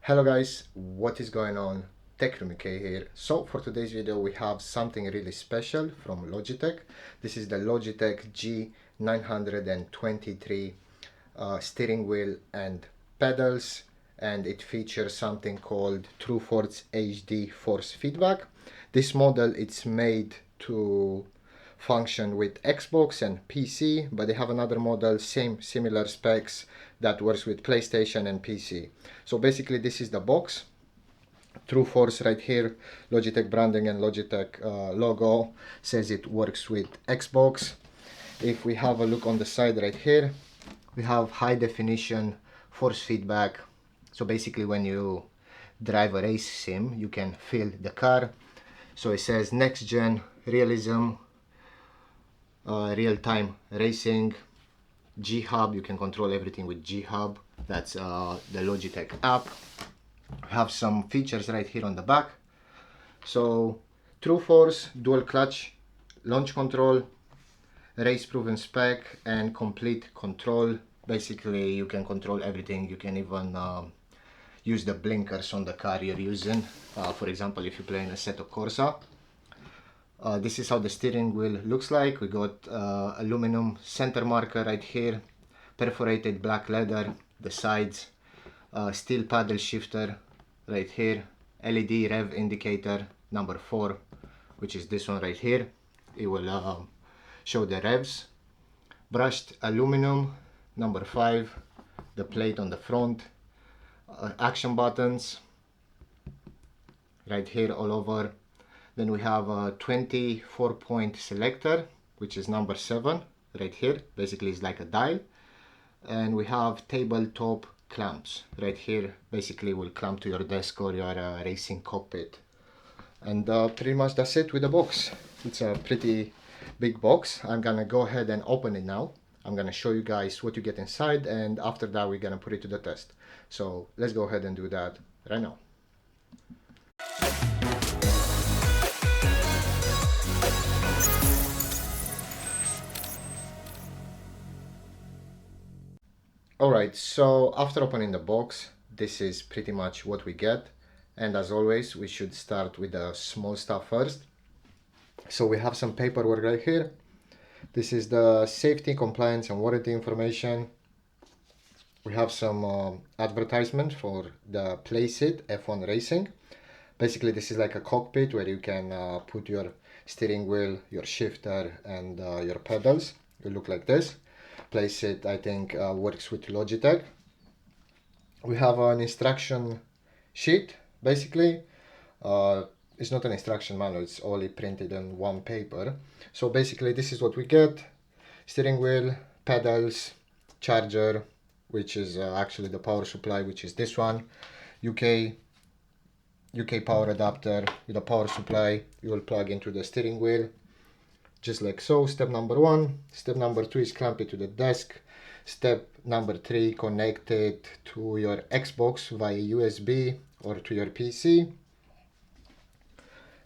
Hello guys, what is going on? Techroomuk here. So for today's video we have something really special from Logitech. This is the Logitech G923 steering wheel and pedals, and it features something called TrueForce HD force feedback. This model it's made to function with Xbox and PC, but they have another model, similar specs, that works with PlayStation and PC. So basically this is the box. TrueForce right here, Logitech branding and Logitech logo, says it works with Xbox. If we have a look on the side right here, we have high definition force feedback. So basically when you drive a race sim, you can feel the car. So it says next gen realism, real-time racing, G-Hub, you can control everything with G-Hub. That's the Logitech app. We have some features right here on the back. So TrueForce, dual clutch, launch control, race proven spec, and complete control. Basically you can control everything. You can even use the blinkers on the car you're using. For example, if you play in Assetto Corsa. This is how the steering wheel looks like. We got aluminum center marker right here, perforated black leather, the sides, steel paddle shifter right here, LED rev indicator number 4, which is this one right here. It will show the revs. Brushed aluminum number 5, the plate on the front, action buttons right here all over. Then we have a 24-point selector, which is number 7 right here. Basically it's like a dial. And we have tabletop clamps right here. Basically will clamp to your desk or your racing cockpit. And pretty much that's it with the box. It's a pretty big box. I'm gonna go ahead and open it now. I'm gonna show you guys what you get inside, and after that we're gonna put it to the test. So let's go ahead and do that right now. Alright, so after opening the box, this is pretty much what we get. And as always, we should start with the small stuff first. So we have some paperwork right here. This is the safety, compliance and warranty information. We have some advertisement for the Placeit F1 Racing. Basically this is like a cockpit where you can put your steering wheel, your shifter and your pedals. It will look like this. Placeit, I think, works with Logitech. We have an instruction sheet. Basically it's not an instruction manual, it's only printed on one paper. So basically this is what we get: steering wheel, pedals, charger, which is actually the power supply, which is this one, UK power adapter with a power supply. You will plug into the steering wheel just like so. Step number 1. Step number 2 is clamp it to the desk. Step number 3, connect it to your Xbox via USB or to your PC.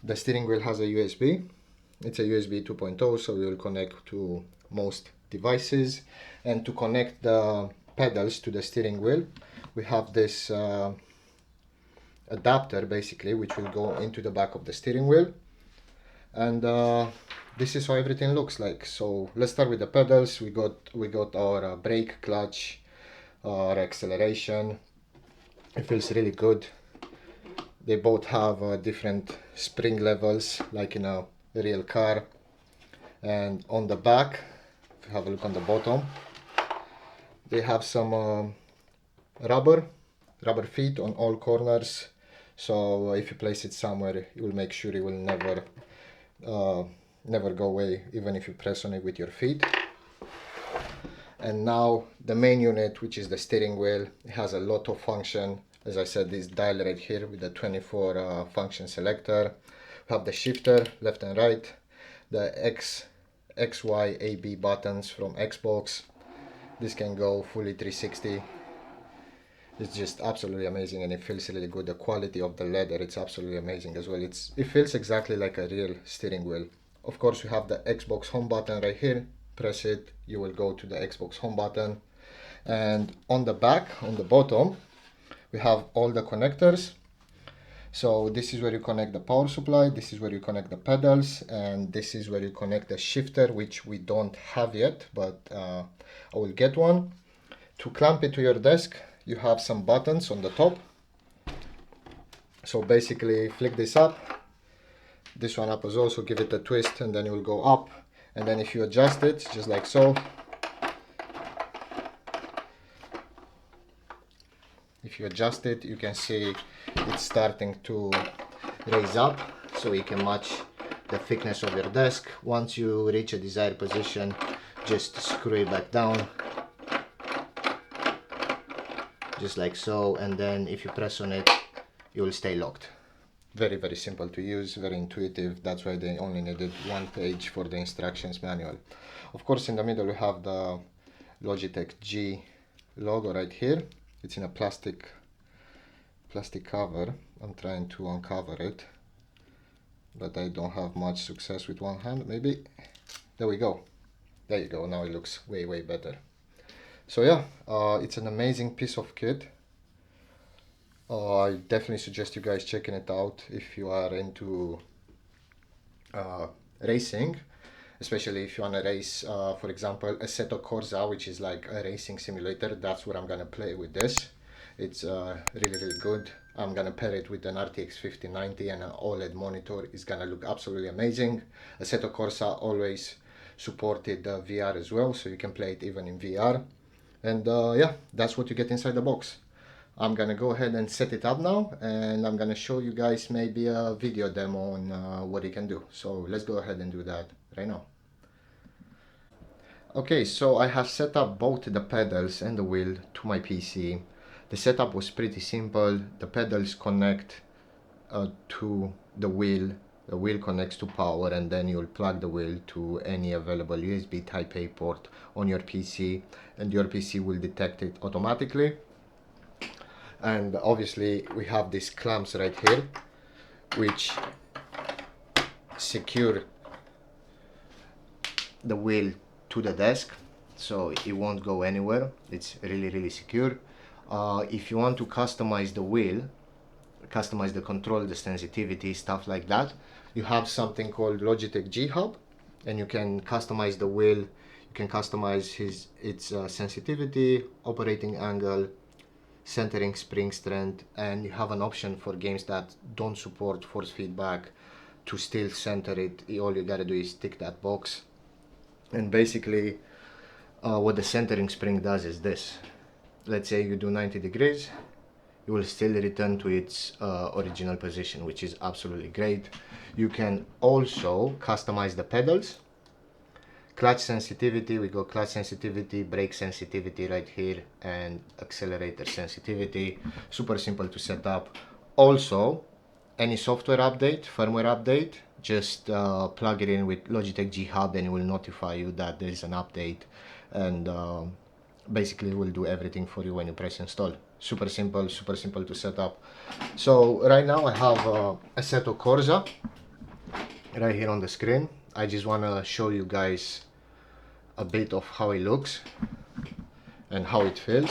The steering wheel has a USB. It's a USB 2.0, so we will connect to most devices. And to connect the pedals to the steering wheel, we have this adapter basically, which will go into the back of the steering wheel. And this is how everything looks like. So let's start with the pedals. We got our brake, clutch, our acceleration. It feels really good. They both have different spring levels, like in a real car. And on the back, if you have a look on the bottom, they have some rubber feet on all corners. So if you place it somewhere, it will make sure it will never go away, even if you press on it with your feet. And now the main unit, which is the steering wheel, it has a lot of function. As I said, this dial right here with the 24 function selector. We have the shifter left and right, the X, Y, A, B buttons from Xbox. This can go fully 360. It's just absolutely amazing, and it feels really good. The quality of the leather, it's absolutely amazing as well. It feels exactly like a real steering wheel. Of course, we have the Xbox home button right here. Press it, you will go to the Xbox home button. And on the back, on the bottom, we have all the connectors. So this is where you connect the power supply, this is where you connect the pedals, and this is where you connect the shifter, which we don't have yet, but I will get one. To clamp it to your desk, you have some buttons on the top. So basically flick this up, this one up as well, so give it a twist and then it will go up. And then if you adjust it, just like so, if you adjust it, you can see it's starting to raise up, so you can match the thickness of your desk. Once you reach a desired position, just screw it back down, just like so, and then if you press on it, it will stay locked. Very, very simple to use, very intuitive. That's why they only needed one page for the instructions manual. Of course, in the middle we have the Logitech G logo right here. It's in a plastic cover. I'm trying to uncover it, but I don't have much success with one hand. Maybe there we go. There you go. Now it looks way, way better. So yeah, it's an amazing piece of kit. I definitely suggest you guys checking it out if you are into racing, especially if you want to race, for example, Assetto Corsa, which is like a racing simulator. That's what I'm gonna play with this. It's really, really good. I'm gonna pair it with an RTX 5090 and an OLED monitor. It's gonna look absolutely amazing. Assetto Corsa always supported VR as well, so you can play it even in VR. And yeah, that's what you get inside the box. I'm gonna go ahead and set it up now, and I'm gonna show you guys maybe a video demo on what you can do. So let's go ahead and do that right now. Okay, so I have set up both the pedals and the wheel to my PC. The setup was pretty simple. The pedals connect to the wheel connects to power, and then you'll plug the wheel to any available USB Type A port on your PC, and your PC will detect it automatically. And obviously we have these clamps right here which secure the wheel to the desk, so it won't go anywhere. It's really, really secure. If you want to customize the wheel, customize the control, the sensitivity, stuff like that, you have something called Logitech G Hub, and you can customize the wheel. You can customize its sensitivity, operating angle, centering, spring strength, and you have an option for games that don't support force feedback to still center it. All you gotta do is tick that box, and basically what the centering spring does is this. Let's say you do 90 degrees, it will still return to its original position, which is absolutely great. You can also customize the pedals. Clutch sensitivity, we go clutch sensitivity, brake sensitivity right here, and accelerator sensitivity. Super simple to set up. Also, any software update, firmware update, just plug it in with Logitech G Hub and it will notify you that there is an update, and basically it will do everything for you when you press install. Super simple to set up. So right now I have Assetto Corsa right here on the screen. I just want to show you guys a bit of how it looks and how it feels.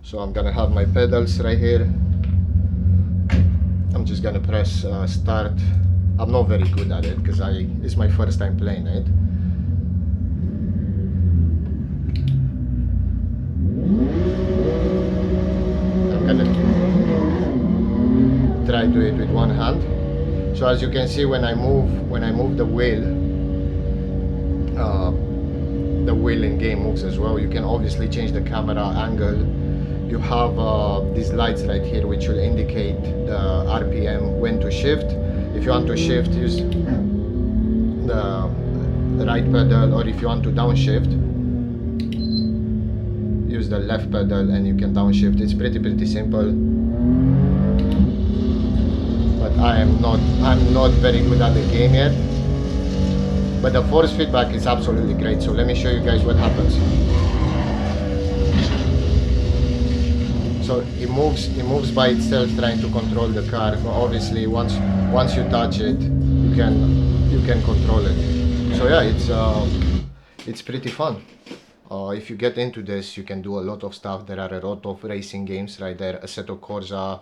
So I'm gonna have my pedals right here. I'm just gonna press start. I'm not very good at it because it's my first time playing it. I'm gonna try to do it with one hand. So as you can see, when I move the wheel in game moves as well. You can obviously change the camera angle. You have these lights right here which will indicate the RPM, when to shift. If you want to shift, use the right pedal, or if you want to downshift, use the left pedal and you can downshift. It's pretty simple. But I'm not very good at the game yet. But the force feedback is absolutely great. So let me show you guys what happens. So it moves by itself, trying to control the car. But obviously, once you touch it, you can control it. So yeah, it's pretty fun. If you get into this, you can do a lot of stuff. There are a lot of racing games right there. Assetto Corsa,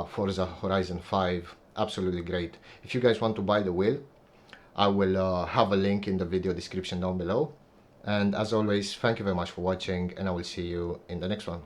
Forza Horizon 5, absolutely great. If you guys want to buy the wheel, I will have a link in the video description down below. And as always, thank you very much for watching, and I will see you in the next one.